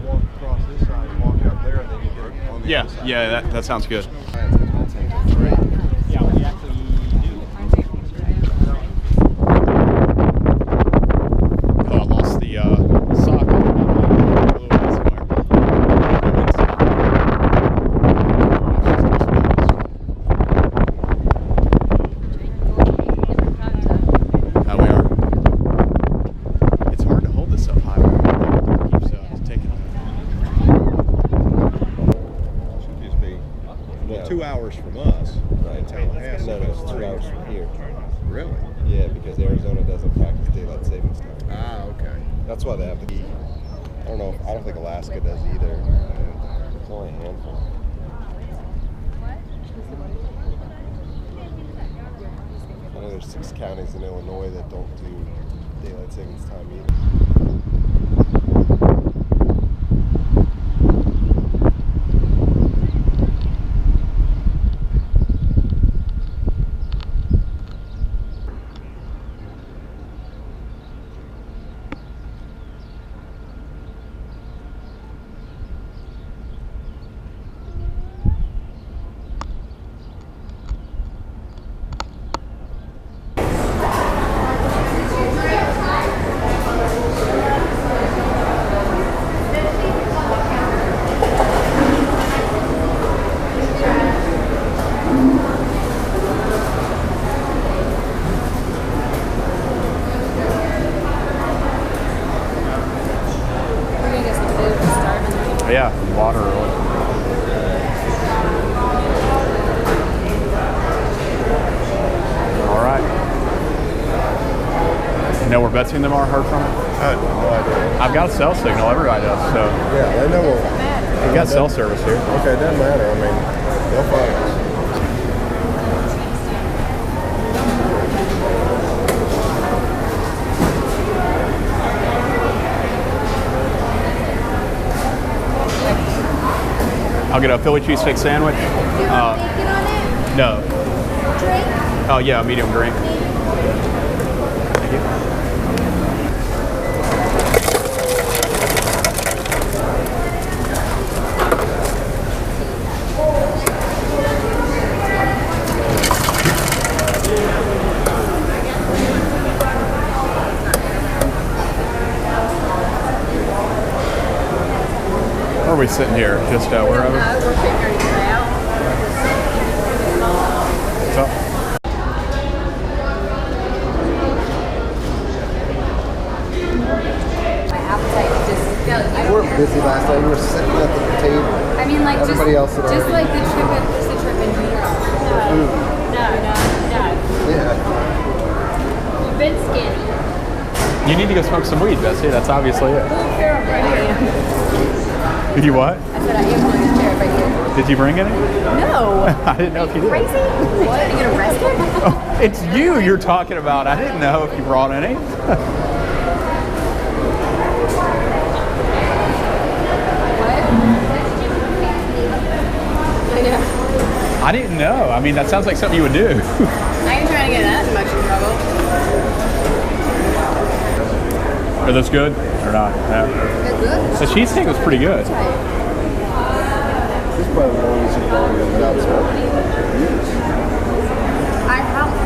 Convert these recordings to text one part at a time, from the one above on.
walk across this side, walk up there, and then you get on the other side. Yeah, that sounds good. Yeah, we actually do. Oh, I lost the sock. Well, 2 hours from us, Right. in Tallahassee. No, it's 3 hours from here. Really? Yeah, because Arizona doesn't practice daylight savings time. Ah, okay. That's why they have to be. I don't think Alaska does either. It's only a handful. I know there's 6 counties in Illinois that don't do daylight savings time either. Yeah, water. All right. You know where Betsy and them are? Heard from them? I had no idea. I've got a cell signal. Everybody does. So Yeah, they know we're. we've got cell service here. Okay, it doesn't matter. I mean, they'll find us. I'll get a Philly cheesesteak sandwich. Do you want bacon on it? No. Drink? Oh yeah, medium drink. Thank you. Where are we sitting here? Just wherever? We're figuring it out. What's up? My appetite just goes. We were busy last night. We were sitting at the table. I mean, like Everybody else had just already- like the trip in general. Food. No. Yeah. You've been skinny. You need to go smoke some weed, Betsy. That's obviously it. Did you what? I said I am going to chair right here. Did you bring any? No. I didn't know if you did. Crazy? What? You get arrested? Oh, it's you you're talking about. I didn't know if you brought any. I didn't know. I mean, that sounds like something you would do. I ain't trying to get that much in trouble. Are those good or not? No. They're good. The cheesesteak was pretty good. This is probably the longest you've gone without smoking.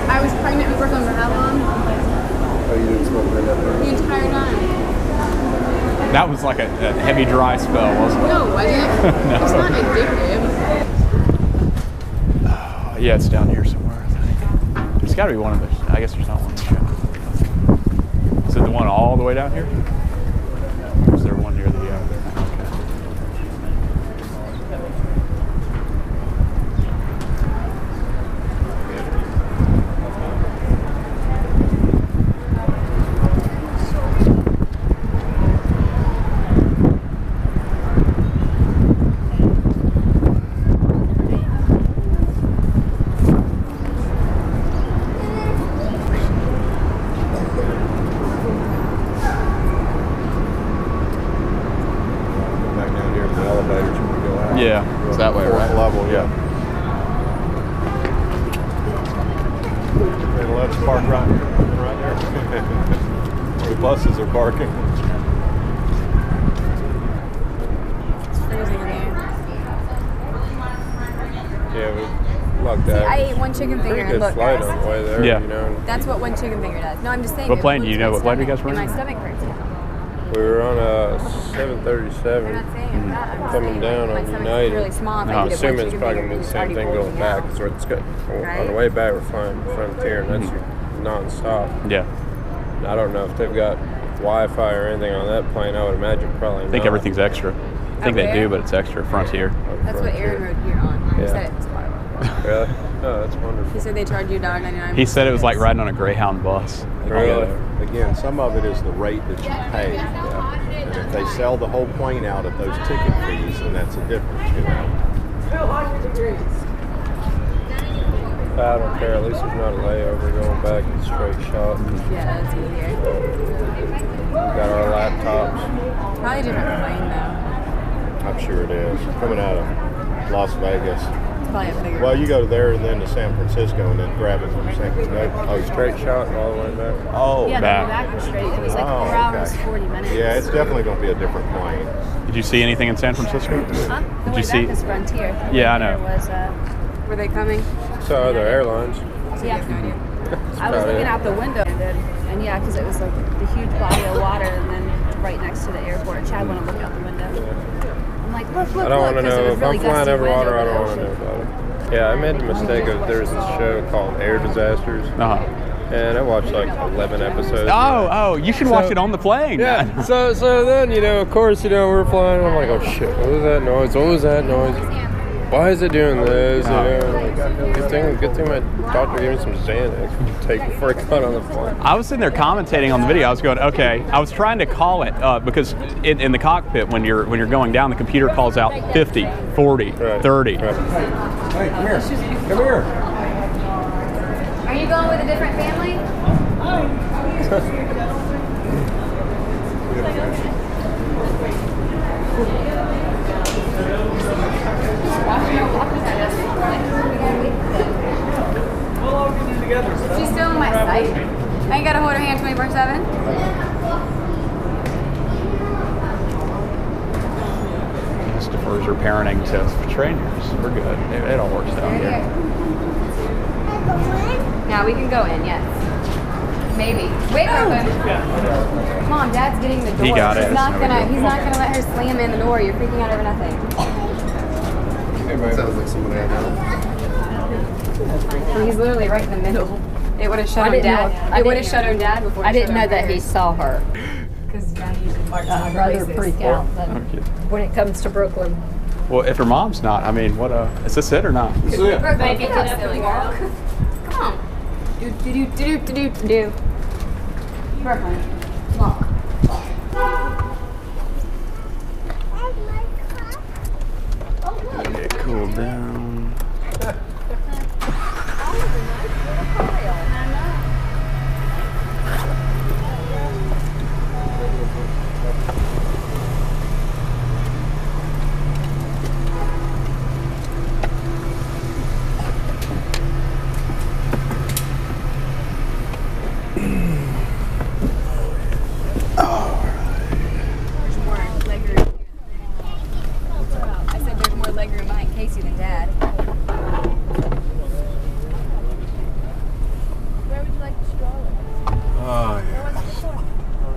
I was pregnant with Brooklyn for how long? Oh, you didn't smoke right The after? entire time. That was like a heavy dry spell, wasn't it? No, was it? No. It's not addictive. Yeah, it's down here somewhere, I think. There's got to be one of those. I guess there's not one in the show. Is it the one all the way down here? Or is there one near the... okay. Back down here to the elevators when we go out. Yeah, it's that way, Fourth right? level, yeah. It'll let us park right there. The buses are parking. Fuck See, that. I ate one chicken finger Pretty and good look, flight guys. on the way there, Yeah. you know. That's what one chicken finger does. No, I'm just saying. What it plane? Do went you to know my what plane you guys stomach, were and in? my stomach hurts now. We were on a I'm 737. not saying that. I'm just Coming saying, down my on stomach's United. really small. If I I'm eat it assuming one it's chicken probably finger, going to be the it's same already thing bulging going back. out. Because it's good. Right? On the way back, we're flying Frontier, and that's non-stop. Yeah. I don't know if they've got Wi-Fi or anything on that plane. I would imagine probably I think not. everything's extra. I think they where? do, but it's extra. Frontier. That's what Aaron rode here on. He Yeah. said it was horrible. Really? Oh, that's wonderful. He said they charge you $1.99. He said it was like riding on a Greyhound bus. Really? Again, some of it is the rate that you pay. And if they sell the whole plane out at those ticket fees, then that's a difference, you know. I don't care. At least it's not a layover going back. It's straight shot. Yeah, that's easier. Got our laptops. Probably a different plane though. I'm sure it is. Coming out of Las Vegas. It's probably a bigger. Well, you go there and then to San Francisco and then grab it from San Francisco. Oh, straight shot all the way back. Oh, Yeah, the back. back was straight. It was like Oh, 4 hours, okay. 40 minutes. yeah, it's definitely going to be a different plane. Did you see anything in San Francisco? Huh? The Did way you see? back is Frontier. The Yeah, I way there know. Was, Were they coming? So other airlines. yeah. I was about looking it. out the window and yeah, because it was like the huge body of water and then right next to the airport. Chad wanted to look out the window. I'm like, look, I don't want to 'cause it know was if really I'm flying gusty over wind water. I over don't the want to know ocean. about it. Yeah, I made the mistake of there's this show called Air Disasters, Uh-huh. and I watched like 11 episodes. Oh, you should watch So- it on the plane. Yeah. So then of course we're flying. And I'm like, oh shit, what was that noise? What was that noise? Why is it doing this? Good thing my doctor gave me some Xanax to take before I got on the plane. I was sitting there commentating on the video. I was going, okay. I was trying to call it because in the cockpit when you're going down, the computer calls out 50, 40, Right. 30. Right. Hey, come here. Come here. Are you going with a different family? She's still in my sight. I ain't got to hold her hand 24/7. This defers her parenting to trainers. We're good. It all works out here. Now we can go in, yes. Maybe. Wait, Brooklyn. Come on, Dad's getting the door. He got it. He's not That's no gonna. big He's not gonna let her slam in the door. You're freaking out over nothing. Sounds like somebody I know. He's literally right in the middle. It would have shut on Dad. It would have shut on Dad before. I didn't know that he saw her. Because Dad usually barks on I'd rather places. freak out than Okay. when it comes to Brooklyn. Well, if her mom's not, I mean, is this it or not? This is it. Brooklyn, get up, silly girl. Come on. Do. Brooklyn, walk. Get cooled down. There's more legroom. I said there's more legroom behind Casey than Dad.